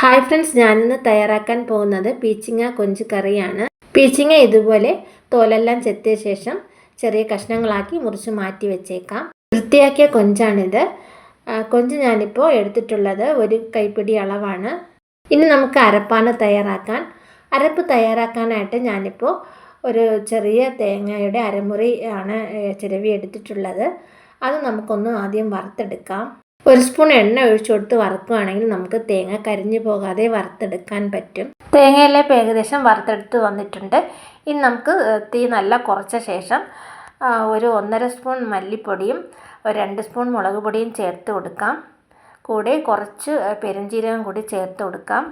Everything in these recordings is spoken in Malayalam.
ഹായ് ഫ്രണ്ട്സ്, ഞാനിന്ന് തയ്യാറാക്കാൻ പോകുന്നത് പീച്ചിങ്ങ കൊഞ്ച് കറിയാണ്. പീച്ചിങ്ങ ഇതുപോലെ തോലെല്ലാം ചെത്തിയ ശേഷം ചെറിയ കഷ്ണങ്ങളാക്കി മുറിച്ച് മാറ്റി വെച്ചേക്കാം. വൃത്തിയാക്കിയ കൊഞ്ചാണിത്. കൊഞ്ച് ഞാനിപ്പോൾ എടുത്തിട്ടുള്ളത് ഒരു കൈപ്പിടി അളവാണ്. ഇനി നമുക്ക് അരപ്പാണ് തയ്യാറാക്കാൻ. അരപ്പ് തയ്യാറാക്കാനായിട്ട് ഞാനിപ്പോൾ ഒരു ചെറിയ തേങ്ങയുടെ അരമുറി ആണ് ചിരവി എടുത്തിട്ടുള്ളത്. അത് നമുക്കൊന്ന് ആദ്യം വറുത്തെടുക്കാം. ഒരു സ്പൂൺ എണ്ണ ഒഴിച്ചു കൊടുത്ത് വറുക്കുകയാണെങ്കിൽ നമുക്ക് തേങ്ങ കരിഞ്ഞു പോകാതെ വറുത്തെടുക്കാൻ പറ്റും. തേങ്ങയെല്ലാം ഏകദേശം വറുത്തെടുത്ത് വന്നിട്ടുണ്ട്. ഇനി നമുക്ക് തീ നല്ല കുറച്ച ശേഷം ഒരു 1.5 സ്പൂൺ മല്ലിപ്പൊടിയും 2 സ്പൂൺ മുളക് പൊടിയും ചേർത്ത് കൊടുക്കാം. കൂടെ കുറച്ച് പെരുംജീരകം കൂടി ചേർത്ത് കൊടുക്കാം.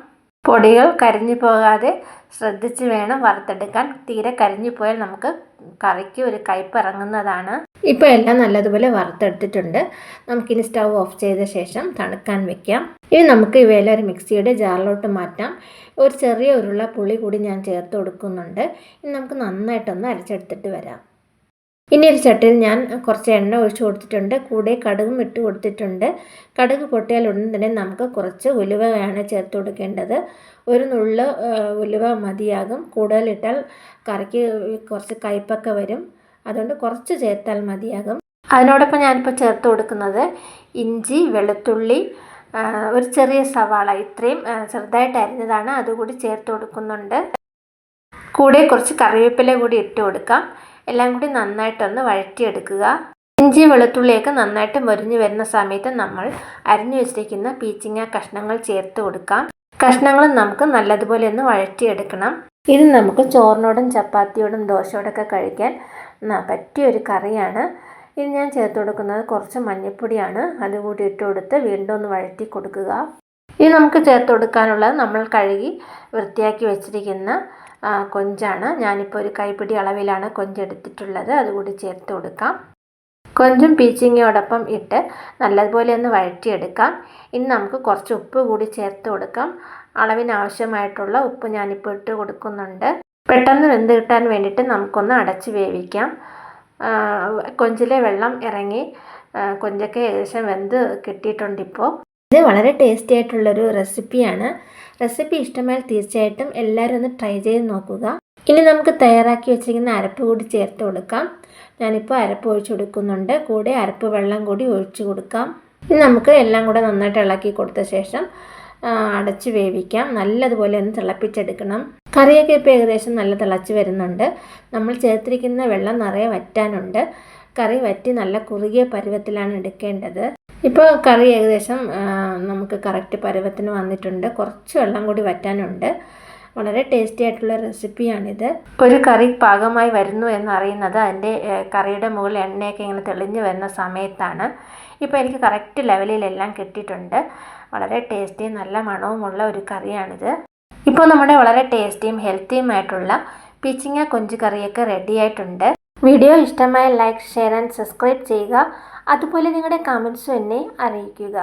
പൊടികൾ കരിഞ്ഞു പോകാതെ ശ്രദ്ധിച്ച് വേണം വറുത്തെടുക്കാൻ. തീരെ കരിഞ്ഞു പോയാൽ നമുക്ക് കറിക്ക് ഒരു കയ്പ്പ് ഇറങ്ങുന്നതാണ്. ഇപ്പോൾ എല്ലാം നല്ലതുപോലെ വറുത്തെടുത്തിട്ടുണ്ട്. നമുക്കിനി സ്റ്റൗ ഓഫ് ചെയ്ത ശേഷം തണുക്കാൻ വെക്കാം. ഇനി നമുക്ക് ഇവയെല്ലാം ഒരു മിക്സിയുടെ ജാറിലോട്ട് മാറ്റാം. ഒരു ചെറിയ ഉരുള പുളി കൂടി ഞാൻ ചേർത്ത് കൊടുക്കുന്നുണ്ട്. ഇനി നമുക്ക് നന്നായിട്ടൊന്ന് അരച്ചെടുത്തിട്ട് വരാം. ഇനി ഒരു ചട്ടിയിൽ ഞാൻ കുറച്ച് എണ്ണ ഒഴിച്ചു കൊടുത്തിട്ടുണ്ട്. കൂടെ കടുകും ഇട്ട് കൊടുത്തിട്ടുണ്ട്. കടുക് പൊട്ടിയാൽ ഉടൻ തന്നെ നമുക്ക് കുറച്ച് ഉലുവയാണ് ചേർത്ത് കൊടുക്കേണ്ടത്. ഒരു നുള്ള് ഉലുവ മതിയാകും. കൂടുതലിട്ടാൽ കറിക്ക് കുറച്ച് കയ്പ്പൊക്കെ വരും. അതുകൊണ്ട് കുറച്ച് ചേർത്താൽ മതിയാകും. അതിനോടൊപ്പം ഞാനിപ്പോൾ ചേർത്ത് കൊടുക്കുന്നത് ഇഞ്ചി, വെളുത്തുള്ളി, ഒരു ചെറിയ സവാള, ഇത്രയും ചെറുതായിട്ട് അരിഞ്ഞതാണ്, അതുകൂടി ചേർത്ത് കൊടുക്കുന്നുണ്ട്. കൂടെ കുറച്ച് കറിവേപ്പില കൂടി ഇട്ട് കൊടുക്കാം. എല്ലാം കൂടി നന്നായിട്ടൊന്ന് വഴറ്റിയെടുക്കുക. ഇഞ്ചി വെളുത്തുള്ളിയൊക്കെ നന്നായിട്ട് മൊരിഞ്ഞു വരുന്ന സമയത്ത് നമ്മൾ അരിഞ്ഞു വെച്ചിരിക്കുന്ന പീച്ചിങ്ങ കഷ്ണങ്ങൾ ചേർത്ത് കൊടുക്കാം. കഷ്ണങ്ങൾ നമുക്ക് നല്ലതുപോലെ ഒന്ന് വഴറ്റിയെടുക്കണം. ഇത് നമുക്ക് ചോറിനോടും ചപ്പാത്തിയോടും ദോശയോടൊക്കെ കഴിക്കാൻ പറ്റിയൊരു കറിയാണ്. ഇത് ഞാൻ ചേർത്ത് കൊടുക്കുന്നത് കുറച്ച് മഞ്ഞൾപ്പൊടിയാണ്. അതുകൂടി ഇട്ട് കൊടുത്ത് വീണ്ടും ഒന്ന് വഴറ്റി കൊടുക്കുക. ഇത് നമുക്ക് ചേർത്ത് കൊടുക്കാനുള്ളത് നമ്മൾ കഴുകി വൃത്തിയാക്കി വെച്ചിരിക്കുന്ന കൊഞ്ചാണ്. ഞാനിപ്പോൾ ഒരു കൈപ്പിടി അളവിലാണ് കൊഞ്ചെടുത്തിട്ടുള്ളത്. അതുകൂടി ചേർത്ത് കൊടുക്കാം. കൊഞ്ചും പീച്ചിങ്ങയോടൊപ്പം ഇട്ട് നല്ലതുപോലെ ഒന്ന് വഴറ്റിയെടുക്കാം. ഇനി നമുക്ക് കുറച്ച് ഉപ്പ് കൂടി ചേർത്ത് കൊടുക്കാം. അളവിനാവശ്യമായിട്ടുള്ള ഉപ്പ് ഞാനിപ്പോൾ ഇട്ട് കൊടുക്കുന്നുണ്ട്. പെട്ടെന്ന് വെന്ത് കിട്ടാൻ വേണ്ടിയിട്ട് നമുക്കൊന്ന് അടച്ച് വേവിക്കാം. കൊഞ്ചിലെ വെള്ളം ഇറങ്ങി കൊഞ്ചൊക്കെ ഏകദേശം വെന്ത് കിട്ടിയിട്ടുണ്ട്. ഇത് വളരെ ടേസ്റ്റി ആയിട്ടുള്ളൊരു റെസിപ്പിയാണ്. റെസിപ്പി ഇഷ്ടമായാൽ തീർച്ചയായിട്ടും എല്ലാവരും ഒന്ന് ട്രൈ ചെയ്ത് നോക്കുക. ഇനി നമുക്ക് തയ്യാറാക്കി വെച്ചിരിക്കുന്ന അരപ്പ് കൂടി ചേർത്ത് കൊടുക്കാം. ഞാനിപ്പോൾ അരപ്പ് ഒഴിച്ചു കൊടുക്കുന്നുണ്ട്. കൂടെ അരപ്പ് വെള്ളം കൂടി ഒഴിച്ചു കൊടുക്കാം. ഇനി നമുക്ക് എല്ലാം കൂടെ നന്നായിട്ട് ഇളക്കി കൊടുത്ത ശേഷം അടച്ച് വേവിക്കാം. നല്ലതുപോലെ ഒന്ന് തിളപ്പിച്ചെടുക്കണം. കറിയൊക്കെ ഇപ്പോൾ ഏകദേശം നല്ല തിളച്ച് വരുന്നുണ്ട്. നമ്മൾ ചേർത്തിരിക്കുന്ന വെള്ളം നിറയെ വറ്റാനുണ്ട്. കറി വറ്റി നല്ല കുറുകിയ പരുവത്തിലാണ് എടുക്കേണ്ടത്. ഇപ്പോൾ കറി ഏകദേശം നമുക്ക് കറക്റ്റ് പരുവത്തിന് വന്നിട്ടുണ്ട്. കുറച്ച് വെള്ളം കൂടി വറ്റാനുണ്ട്. വളരെ ടേസ്റ്റി ആയിട്ടുള്ള റെസിപ്പിയാണിത്. ഒരു കറി പാകമായി വരുന്നു എന്നറിയുന്നത് അതിൻ്റെ കറിയുടെ മുകളിൽ എണ്ണയൊക്കെ ഇങ്ങനെ തെളിഞ്ഞ് വരുന്ന സമയത്താണ്. ഇപ്പോൾ എനിക്ക് കറക്റ്റ് ലെവലിലെല്ലാം കിട്ടിയിട്ടുണ്ട്. വളരെ ടേസ്റ്റിയും നല്ല മണവുമുള്ള ഒരു കറിയാണിത്. ഇപ്പോൾ നമ്മുടെ വളരെ ടേസ്റ്റിയും ഹെൽത്തിയുമായിട്ടുള്ള പീച്ചിങ്ങ കൊഞ്ച് കറിയൊക്കെ റെഡി ആയിട്ടുണ്ട്. വീഡിയോ ഇഷ്ടമായ ലൈക്ക്, ഷെയർ ആൻഡ് സബ്സ്ക്രൈബ് ചെയ്യുക. അതുപോലെ നിങ്ങളുടെ കമൻസും എന്നെ അറിയിക്കുക.